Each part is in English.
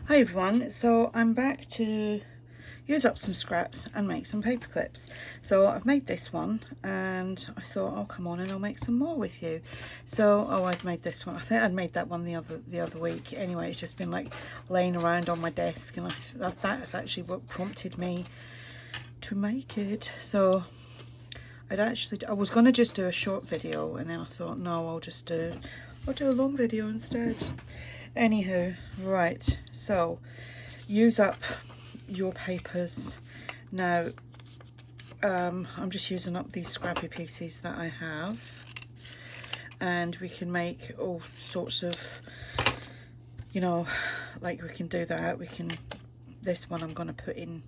Hi everyone, so I'm back to use up some scraps and make some paper clips. So I've made this one and I thought I'll come on and I'll make some more with you. So I've made this one. I think I'd made that one the other week. Anyway, it's just been like laying around on my desk, and that's actually what prompted me to make it. So I was gonna just do a short video, and then I thought no, I'll do a long video instead. Anywho, right, so use up your papers. Now I'm just using up these scrappy pieces that I have, and we can make all sorts of, you know, like we can do that. This one I'm going to put in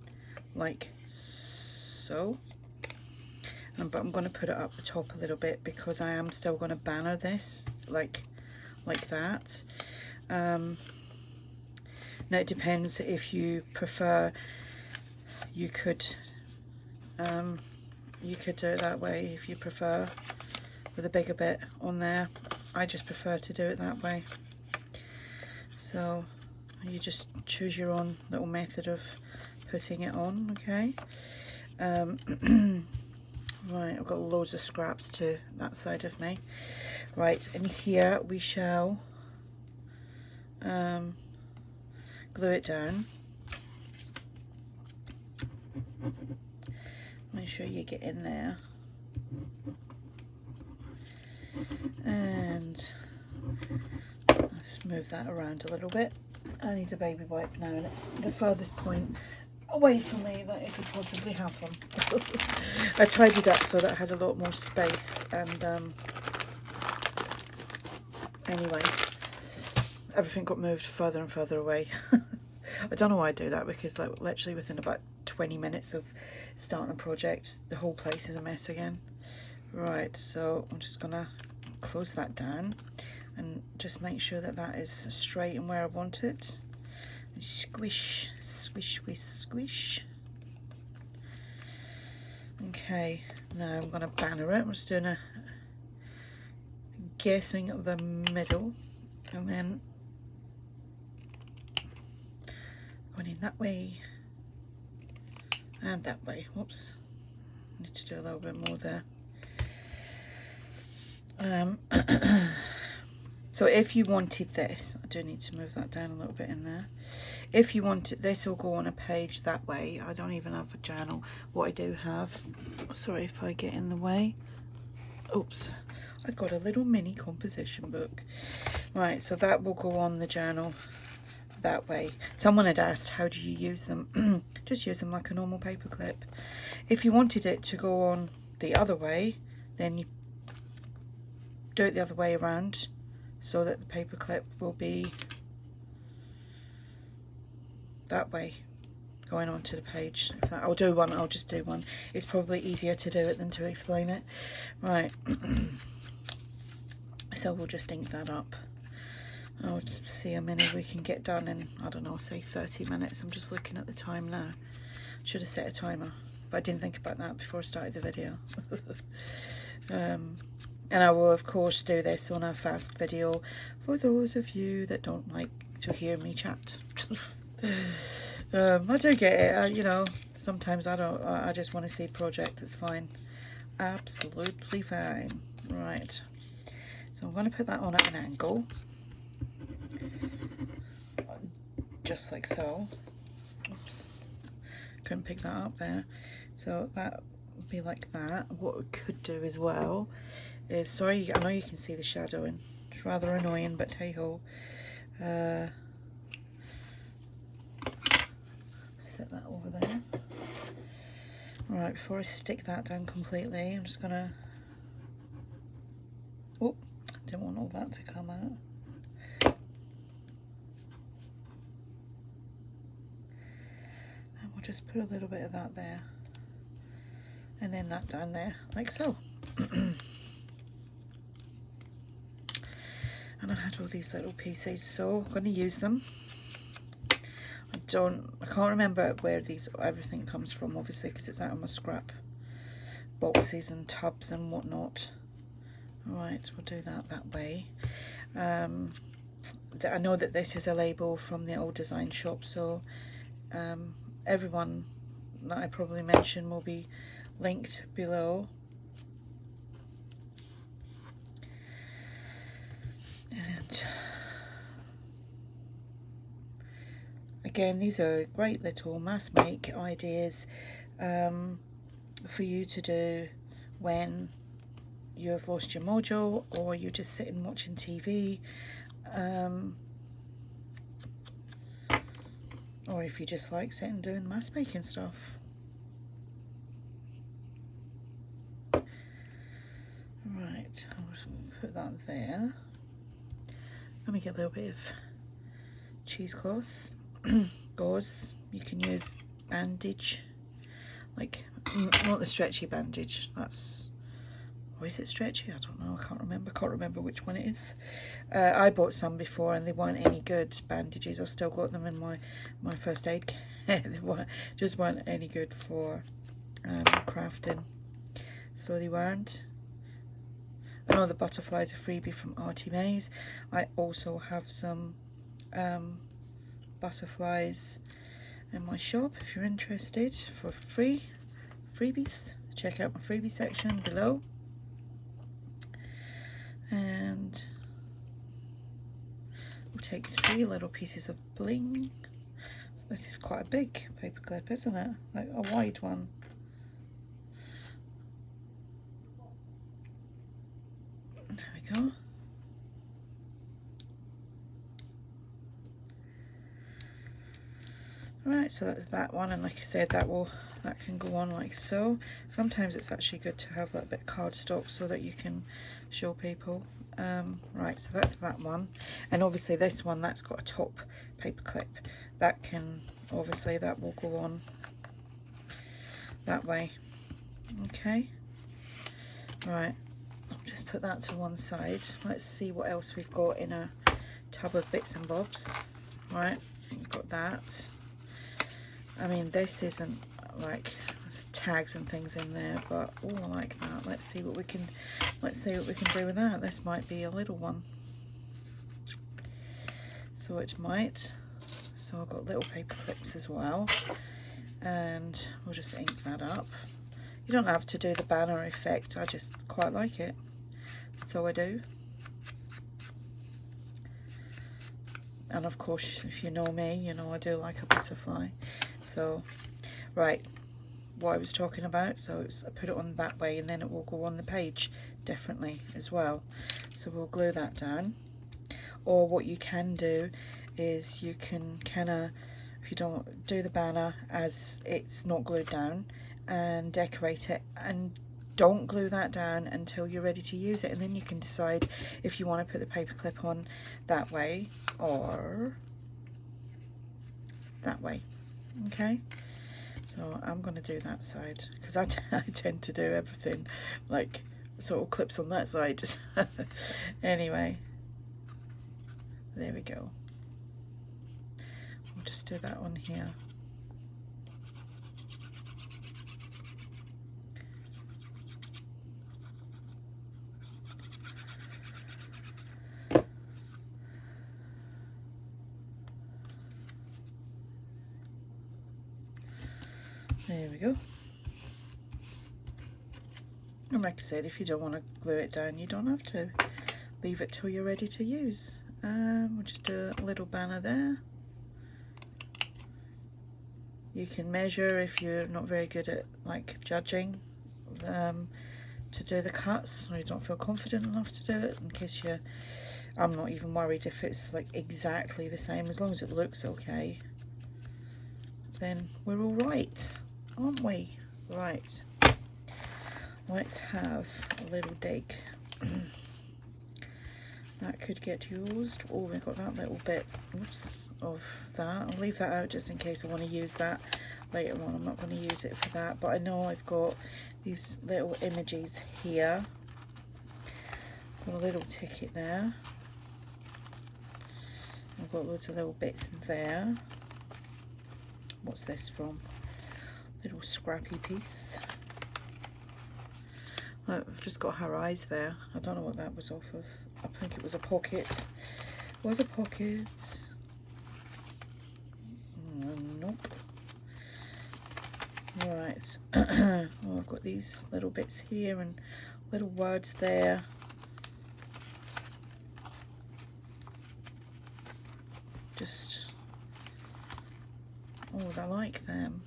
like so, but I'm going to put it up the top a little bit because I am still going to banner this like that. Now it depends if you prefer. You could do it that way if you prefer, with a bigger bit on there. I just prefer to do it that way. So you just choose your own little method of putting it on. Okay. Right, I've got loads of scraps to that side of me. Right, and here we shall glue it down. Make sure you get in there, and let's move that around a little bit. I need a baby wipe now, and it's the furthest point away from me that I could possibly have one. I tidied up so that I had a lot more space, and anyway, everything got moved further and further away. I don't know why I do that, because like literally within about 20 minutes of starting a project, the whole place is a mess again. Right, so I'm just gonna close that down and just make sure that that is straight and where I want it. And squish, squish, squish, squish. Okay, now I'm gonna banner it. I'm just doing a guessing the middle, and then going in that way and that way. Whoops, need to do a little bit more there. So if you wanted this, I do need to move that down a little bit in there. If you wanted this, will go on a page that way. I don't even have a journal. What I do have, sorry if I get in the way. Oops, I got a little mini composition book. Right, so that will go on the journal that way. Someone had asked, how do you use them? Just use them like a normal paper clip. If you wanted it to go on the other way, then you do it the other way around, so that the paper clip will be that way, going onto the page. If that, I'll just do one. It's probably easier to do it than to explain it. Right. So we'll just ink that up. I'll see how many we can get done in, I don't know, say 30 minutes. I'm just looking at the time now. Should have set a timer, but I didn't think about that before I started the video. And I will of course do this on a fast video for those of you that don't like to hear me chat. I do get it, you know, sometimes I just want to see project. It's fine, absolutely fine. Right, so I'm going to put that on at an angle, just like so. Oops, couldn't pick that up there. So that would be like that. What we could do as well is, sorry, I know you can see the shadowing, it's rather annoying, but hey ho. Set that over there. Right, before I stick that down completely, I'm just gonna, oh, didn't want all that to come out. And we'll just put a little bit of that there, and then that down there, like so. And I had all these little pieces, so I'm going to use them. I can't remember where everything comes from, obviously, because it's out of my scrap boxes and tubs and whatnot. Right, we'll do that way. I know that this is a label from the old design shop, so everyone that I probably mentioned will be linked below. And again, these are great little mass make ideas for you to do when you have lost your mojo, or you're just sitting watching TV, or if you just like sitting doing mass making stuff. Right, I'll put that there. Let me get a little bit of cheesecloth, gauze. You can use bandage, like not the stretchy bandage. That's, or is it stretchy? I don't know. I can't remember which one it is. I bought some before and they weren't any good bandages. I've still got them in my first aid kit. They just weren't any good for crafting, so they weren't. I know the butterflies are freebie from ARTYmaze. I also have some butterflies in my shop if you're interested, for freebies. Check out my freebie section below. And we'll take 3 little pieces of bling. So this is quite a big paper clip, isn't it? Like a wide one. There we go. Right, so that's that one, and like I said, that can go on like so. Sometimes it's actually good to have a bit of cardstock so that you can show people. Right, so that's that one, and obviously this one, that's got a top paper clip. That can, obviously that will go on that way. Okay, right, I'll just put that to one side. Let's see what else we've got in a tub of bits and bobs. Right, you've got that. I mean, this isn't like, there's tags and things in there, but oh, I like that. Let's see what we can do with that. This might be a little one, so it might. So I've got little paper clips as well, and we'll just ink that up. You don't have to do the banner effect. I just quite like it, so I do. And of course, if you know me, you know I do like a butterfly. So, right, what I was talking about, so I put it on that way, and then it will go on the page differently as well. So we'll glue that down. Or what you can do is you can kind of, if you don't do the banner as it's not glued down, and decorate it, and don't glue that down until you're ready to use it, and then you can decide if you want to put the paper clip on that way or that way. Okay, so I'm going to do that side, because I tend to do everything like sort of clips on that side. Anyway, there we go. We'll just do that one here. There we go. And like I said, if you don't want to glue it down, you don't have to. Leave it till you're ready to use. We'll just do a little banner there. You can measure if you're not very good at like judging to do the cuts, or you don't feel confident enough to do it. In case you're, I'm not even worried if it's like exactly the same, as long as it looks okay, then we're all right, aren't we? Right, let's have a little dig. That could get used. Oh, we've got that little bit, oops, of that. I'll leave that out just in case I want to use that later on. I'm not going to use it for that, but I know I've got these little images here. Got a little ticket there. I've got loads of little bits there. What's this from? Little scrappy piece. I've just got her eyes there. I don't know what that was off of. I think it was a pocket. Was it pockets? Nope. Right. Oh, I've got these little bits here and little words there. Just, oh, I like them.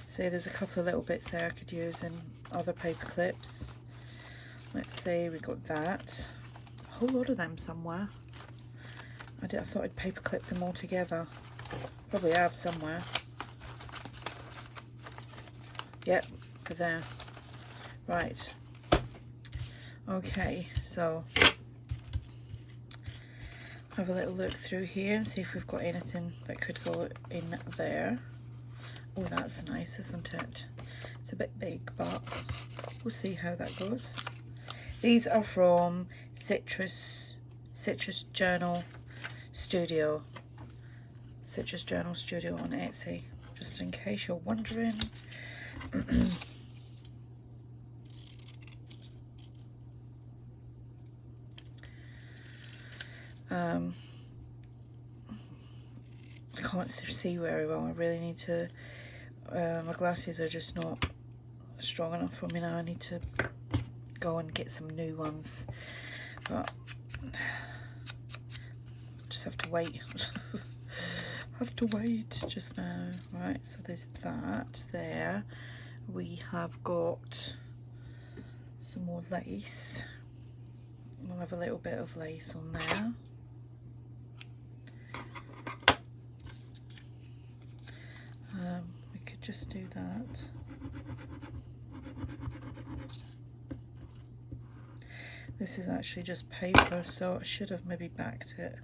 See, there's a couple of little bits there I could use in other paper clips. Let's see, we got that. A whole lot of them somewhere. I thought I'd paper clip them all together. Probably have somewhere. Yep, they're there. Right. Okay, so have a little look through here and see if we've got anything that could go in there. Oh, that's nice, isn't it? It's a bit big, but we'll see how that goes. These are from Citrus Journal Studio. Citrus Journal Studio on Etsy, just in case you're wondering. I can't see very well. I really need to, my glasses are just not strong enough for me now. I need to go and get some new ones, but just have to wait. Have to wait just now. Right, so there's that there. We have got some more lace. We'll have a little bit of lace on there. We could just do that. This is actually just paper, so I should have maybe backed it.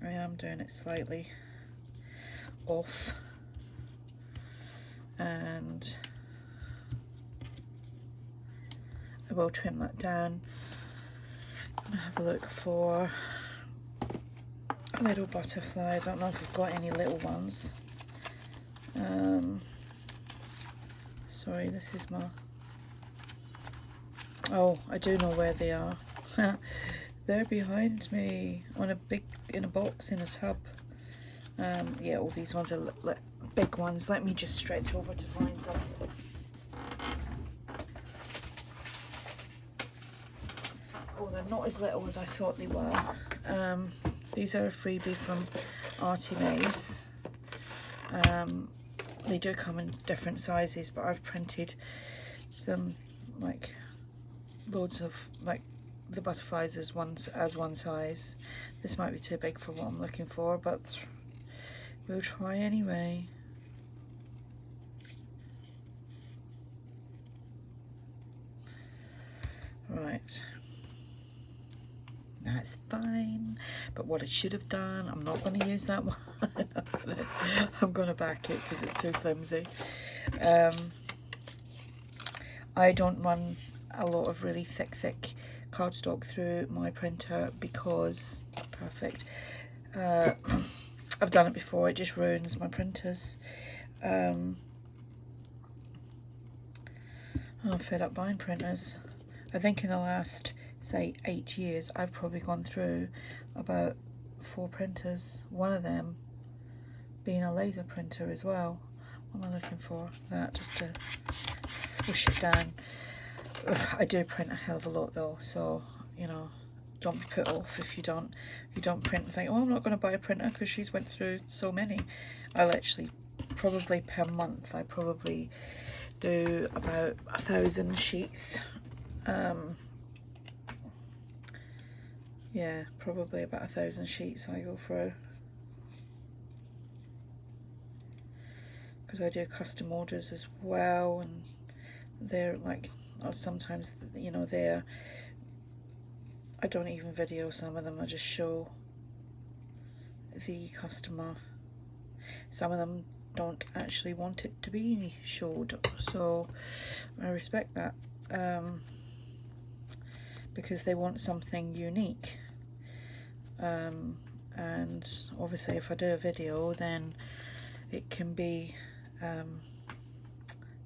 I am doing it slightly off, and I will trim that down. I'm gonna have a look for a little butterfly. I don't know if we've got any little ones. Sorry, this is my, oh, I do know where they are. They're behind me on in a box in a tub. Yeah, all these ones are big ones. Let me just stretch over to find them. Oh, they're not as little as I thought they were. These are a freebie from ARTYmaze. They do come in different sizes, but I've printed them like loads of, like, the butterflies as one size. This might be too big for what I'm looking for, but we'll try anyway. Right, that's fine. But what I should have done, I'm not going to use that one. I'm going to back it because it's too flimsy. I don't run a lot of really thick cardstock through my printer because, perfect, I've done it before, it just ruins my printers. I'm fed up buying printers. I think in the last, say, 8 years I've probably gone through about 4 printers, one of them being a laser printer as well. What am I looking for? That, just to squish it down. I do print a hell of a lot though, so, you know, don't be put off if you don't print and think, oh, I'm not going to buy a printer because she's went through so many. I'll actually, probably per month, I probably do about 1,000 sheets. Yeah, probably about 1,000 sheets I go through, because I do custom orders as well, and they're like, or sometimes, you know, I don't even video some of them, I just show the customer. Some of them don't actually want it to be showed, so I respect that, because they want something unique. And obviously if I do a video, then it can be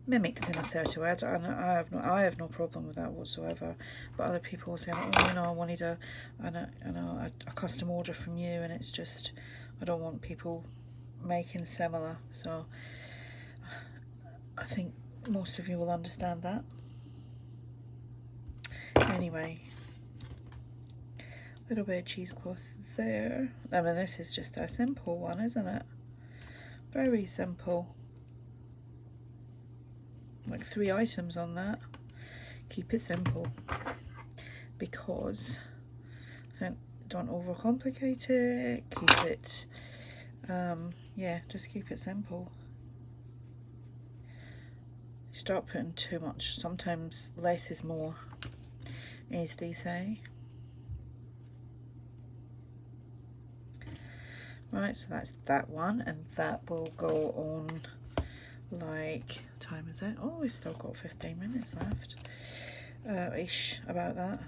mimicked in a certain way. I have no problem with that whatsoever. But other people will say, oh, you know, I wanted a custom order from you, and it's just, I don't want people making similar. So I think most of you will understand that. Anyway, a little bit of cheesecloth there. I mean, this is just a simple one, isn't it? Very simple. Like 3 items on that. Keep it simple, because don't overcomplicate it. Keep it, yeah, just keep it simple. Start putting too much. Sometimes less is more, as they say. Right, so that's that one, and that will go on like, what time is it? Oh, we've still got 15 minutes left, ish, about that.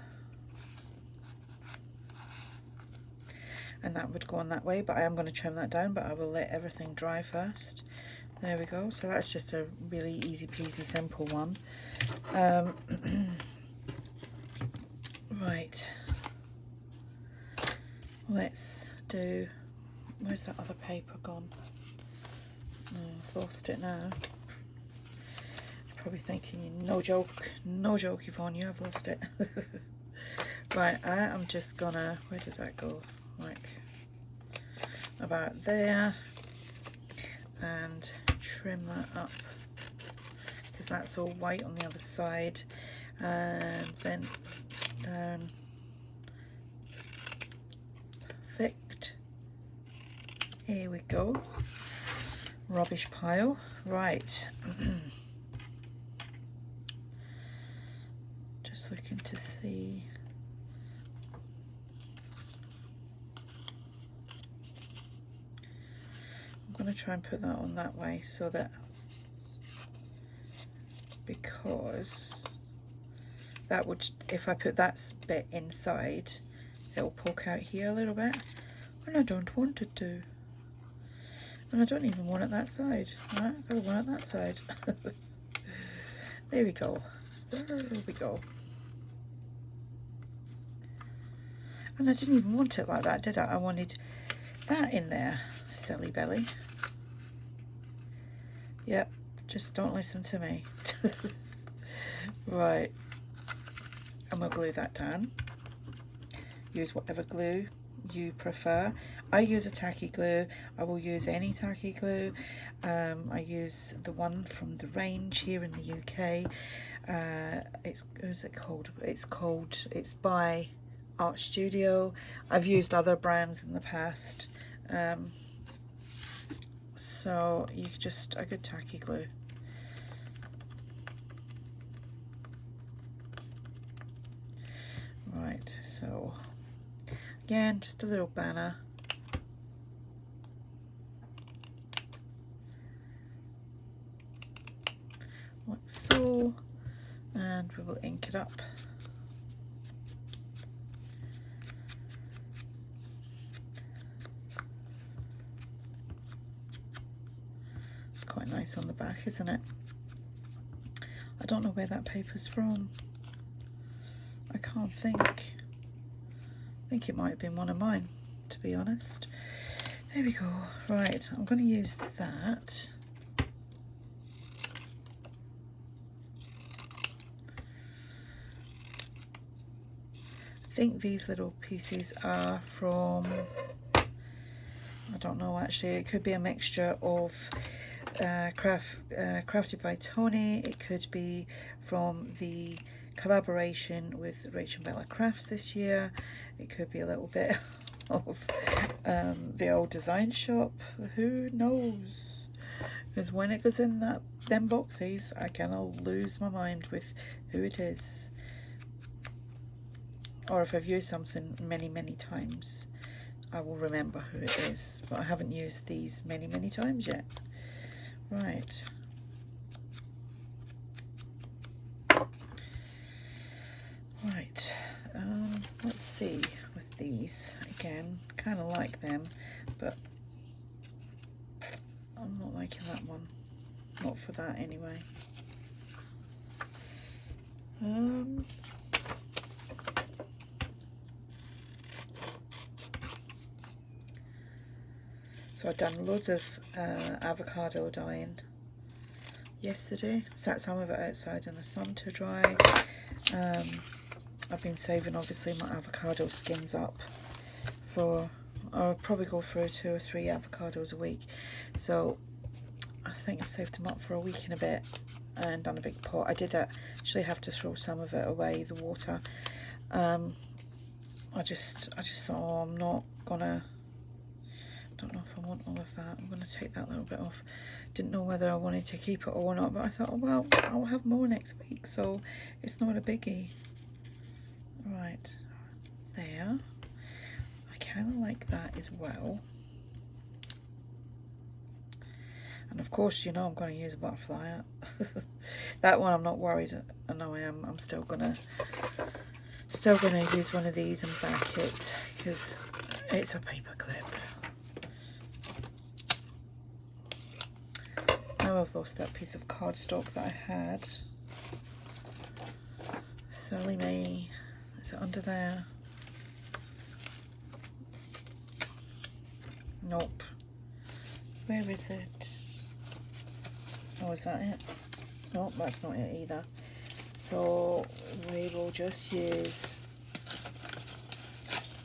And that would go on that way, but I am going to trim that down, but I will let everything dry first. There we go. So that's just a really easy peasy simple one. Right, let's do, where's that other paper gone? Oh, I've lost it now. You're probably thinking, no joke, Yvonne, you have lost it. Right, I am just gonna, where did that go? Like about there, and trim that up, because that's all white on the other side, and then down. Perfect. Here we go. Rubbish pile. Right. Just looking to see. I'm going to try and put that on that way, so that, because that would, if I put that bit inside, it will poke out here a little bit, and I don't want it to. And I don't even want it that side. Right, I've got to want it that side. There we go. There we go. And I didn't even want it like that, did I? I wanted that in there. Silly belly. Yep, just don't listen to me. Right. And we'll glue that down. Use whatever glue you prefer. I use a tacky glue. I will use any tacky glue. I use the one from the range here in the UK. What's it called? It's by Art Studio. I've used other brands in the past. So you just, a good tacky glue. Right, so again, just a little banner. Like so, and we will ink it up. It's quite nice on the back, isn't it? I don't know where that paper's from. I can't think. I think it might have been one of mine, to be honest. There we go. Right, I'm going to use that. I think these little pieces are from, I don't know actually, it could be a mixture of Crafted by Tony. It could be from the collaboration with Rachel Bella Crafts this year. It could be a little bit of the old design shop. Who knows? Because when it goes in them boxes, I kind of lose my mind with who it is. Or if I've used something many times, I will remember who it is. But I haven't used these many times yet. Right. Right. Let's see with these. Again, kind of like them, but I'm not for that anyway. So I've done loads of avocado dyeing yesterday. Sat some of it outside in the sun to dry. I've been saving obviously my avocado skins up for, I'll probably go through 2 or 3 avocados a week. So I think I saved them up for a week and a bit and done a big pot. I did actually have to throw some of it away, the water. I just thought, oh, I'm not gonna, don't know if I want all of that. I'm gonna take that little bit off. Didn't know whether I wanted to keep it or not, but I thought, oh, well, I'll have more next week, so it's not a biggie. Right, there. I kind of like that as well. And of course, you know, I'm going to use a butterfly. That one I'm not worried. I know I am. I'm still gonna use one of these and back it because it's a paper clip. Now I've lost that piece of cardstock that I had. Silly me. Is it under there? Nope. Where is it? Oh, is that it? Nope, that's not it either. So we will just use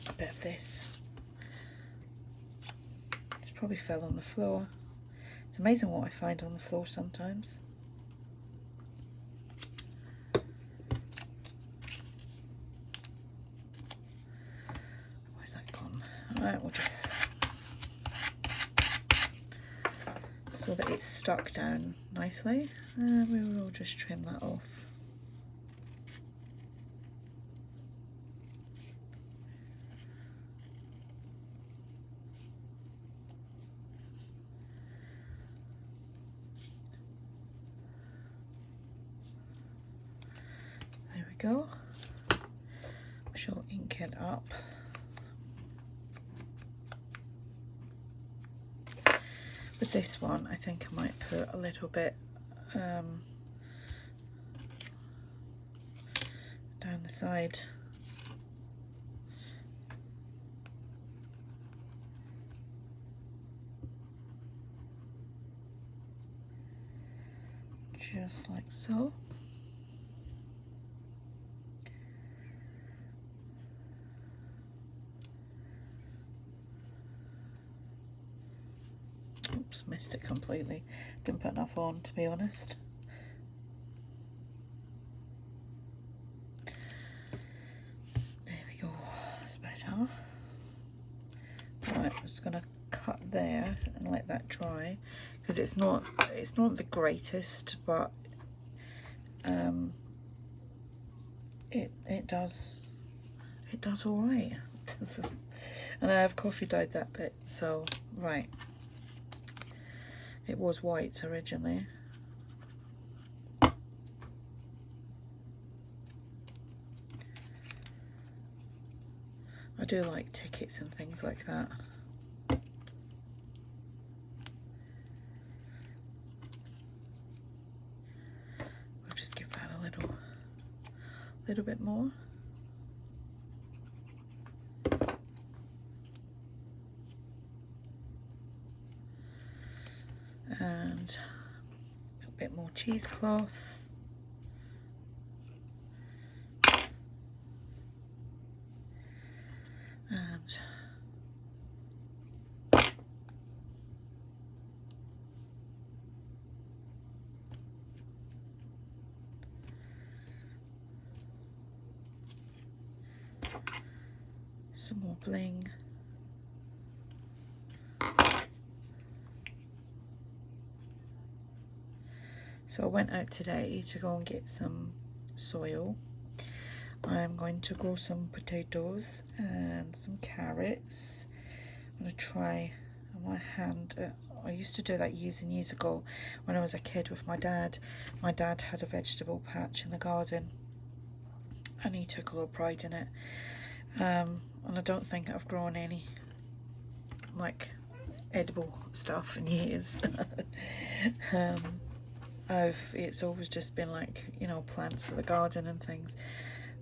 a bit of this. It probably fell on the floor. It's amazing what I find on the floor sometimes. Where's that gone? Alright, we'll just, so that it's stuck down nicely, and we will just trim that off. There we go. I shall ink it up. With this one, I think I might put a little bit down the side. Just like so. Oops, missed it completely. Didn't put enough on, to be honest. There we go, that's better. Right, I'm just gonna cut there and let that dry because it's not the greatest, but it does all right. And I have coffee dyed that bit, so right. It was white originally. I do like tickets and things like that. We'll just give that a little bit more. And a bit more cheesecloth. And some more bling. So I went out today to go and get some soil. I'm going to grow some potatoes and some carrots. I'm going to try on my hand. I used to do that years and years ago when I was a kid with my dad. My dad had a vegetable patch in the garden and he took a lot of pride in it. And I don't think I've grown any like edible stuff in years. it's always just been like, you know, plants for the garden and things.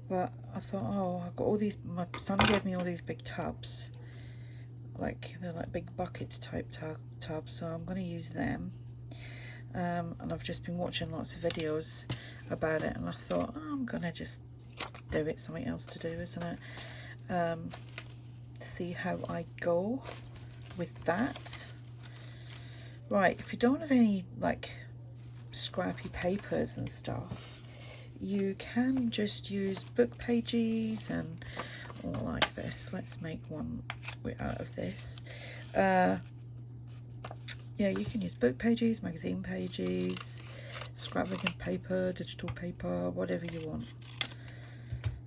But I thought, oh, I've got all these, my son gave me all these big tubs, like they're like big bucket type tubs, so I'm going to use them. And I've just been watching lots of videos about it, and I thought, oh, I'm going to just do it, something else to do, isn't it? See how I go with that. Right, if you don't have any like scrappy papers and stuff, you can just use book pages and all like this. Let's make one out of this. Yeah, you can use book pages, magazine pages, scrapbooking paper, digital paper, whatever you want.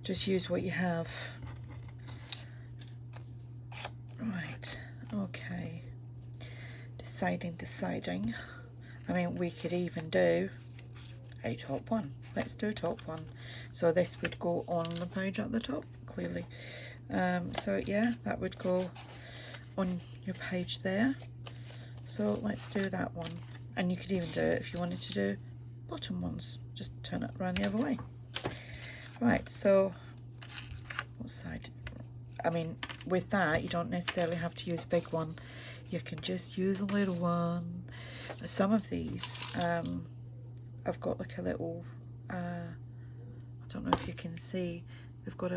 Just use what you have. Right, okay. Deciding. I mean, we could even do a top one. Let's do a top one. So this would go on the page at the top, clearly. So yeah, that would go on your page there. So let's do that one. And you could even do it if you wanted to do bottom ones. Just turn it around the other way. Right, so what side? I mean, with that, you don't necessarily have to use a big one. You can just use a little one. Some of these, I've got like a little, I don't know if you can see, they've got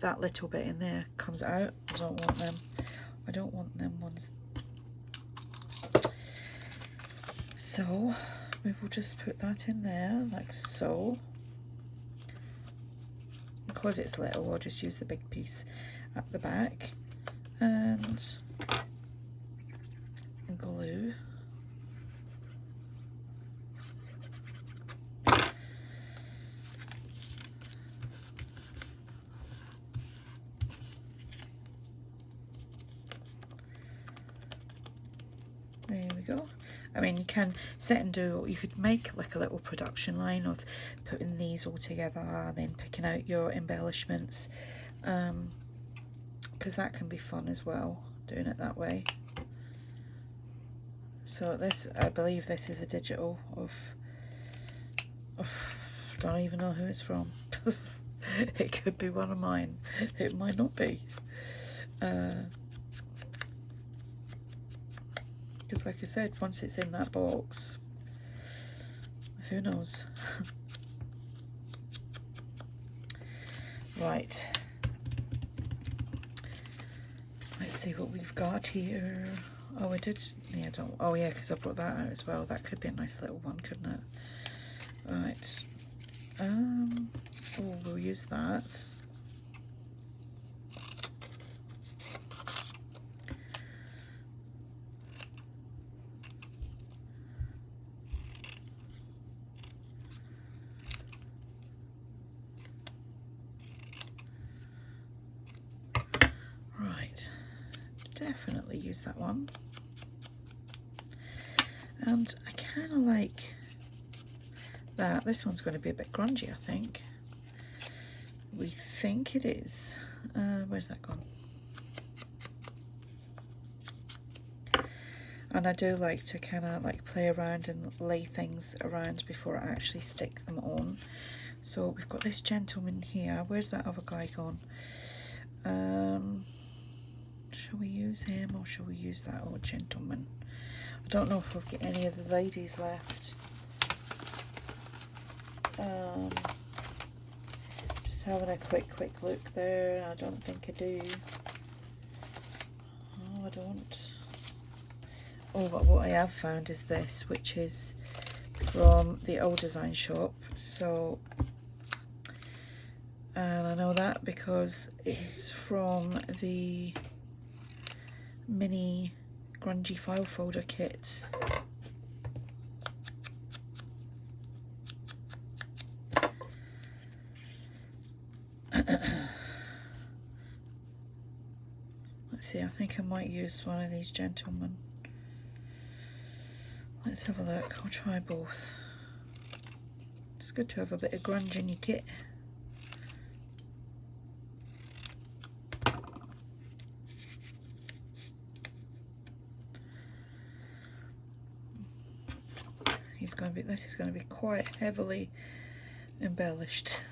that little bit in there comes out. I don't want them. I don't want them ones. So we will just put that in there like so. Because it's little, I'll just use the big piece at the back and glue. There we go. I mean, you can sit and do, you could make like a little production line of putting these all together and then picking out your embellishments, because that can be fun as well, doing it that way. So this, I believe this is a digital of don't even know who it's from. It could be one of mine, it might not be. Because like I said, once it's in that box, who knows. Right, let's see what we've got here. Oh, I did, yeah, oh yeah, because I brought that out as well. That could be a nice little one, couldn't it? Right, oh, we'll use that. Definitely use that one. And I kind of like that. This one's going to be a bit grungy, I think. We think it is. Where's that gone? And I do like to kind of like play around and lay things around before I actually stick them on. So we've got this gentleman here. Where's that other guy gone? Shall we use him or shall we use that old gentleman? I don't know if we've got any of the ladies left. Just having a quick look there. I don't think I do. Oh, I don't. Oh, but what I have found is this, which is from the old design shop. So, and I know that because it's from the mini grungy file folder kit. Let's see, I think I might use one of these gentlemen. Let's have a look. I'll try both. It's good to have a bit of grunge in your kit. this is going to be quite heavily embellished.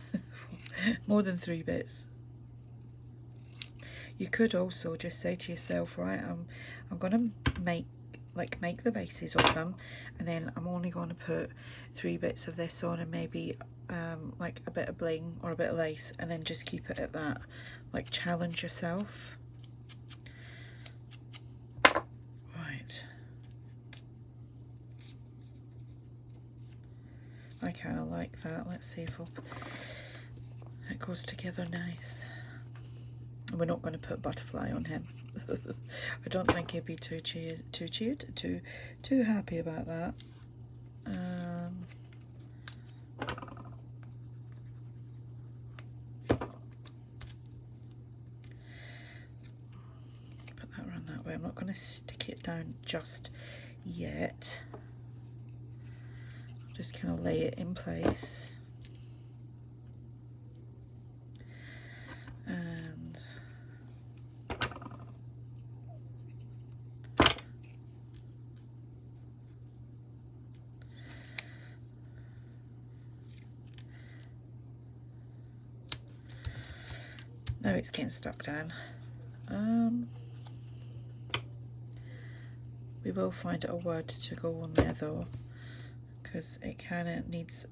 More than 3 bits. You could also just say to yourself, right, I'm going to make the bases of them, and then I'm only going to put 3 bits of this on, and maybe like a bit of bling or a bit of lace, and then just keep it at that. Like, challenge yourself. Right. I kind of like that. Let's see if it goes together nice. We're not going to put butterfly on him. I don't think he'd be too happy about that. Put that around that way. I'm not going to stick it down just yet. I'll just kind of lay it in place. And now it's getting stuck down. We will find a word to go on there though, because it kind of needs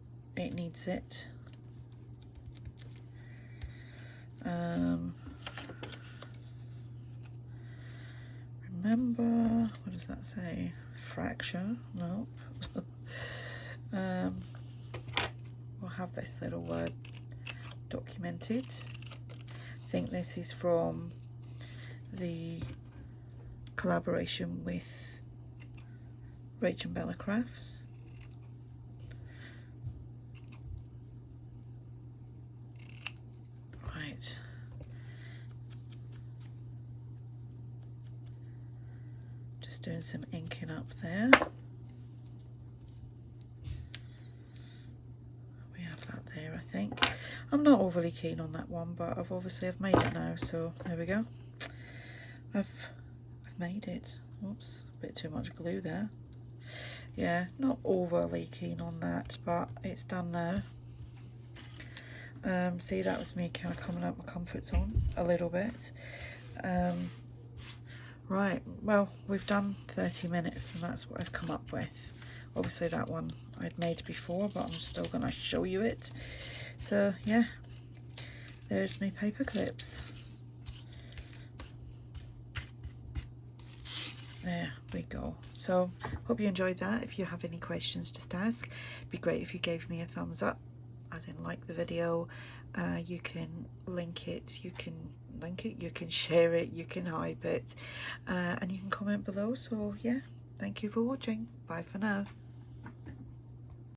it. Remember, what does that say? Fracture? Nope. We'll have this little word documented. I think this is from the collaboration with Rach and Bella Crafts. Right. Just doing some inking up there. We have that there, I think. I'm not overly keen on that one, but I've made it now, so there we go. I've made it. Oops, a bit too much glue there. Yeah, not overly keen on that, but it's done now. See, that was me kind of coming out my comfort zone a little bit. Right, well, we've done 30 minutes and that's what I've come up with. Obviously that one I'd made before, but I'm still going to show you it. So yeah, there's my paper clips. There we go. So hope you enjoyed that. If you have any questions, just ask. It'd be great if you gave me a thumbs up, as in like the video. You can link it, you can share it, you can hype it, and you can comment below. So yeah, thank you for watching. Bye for now.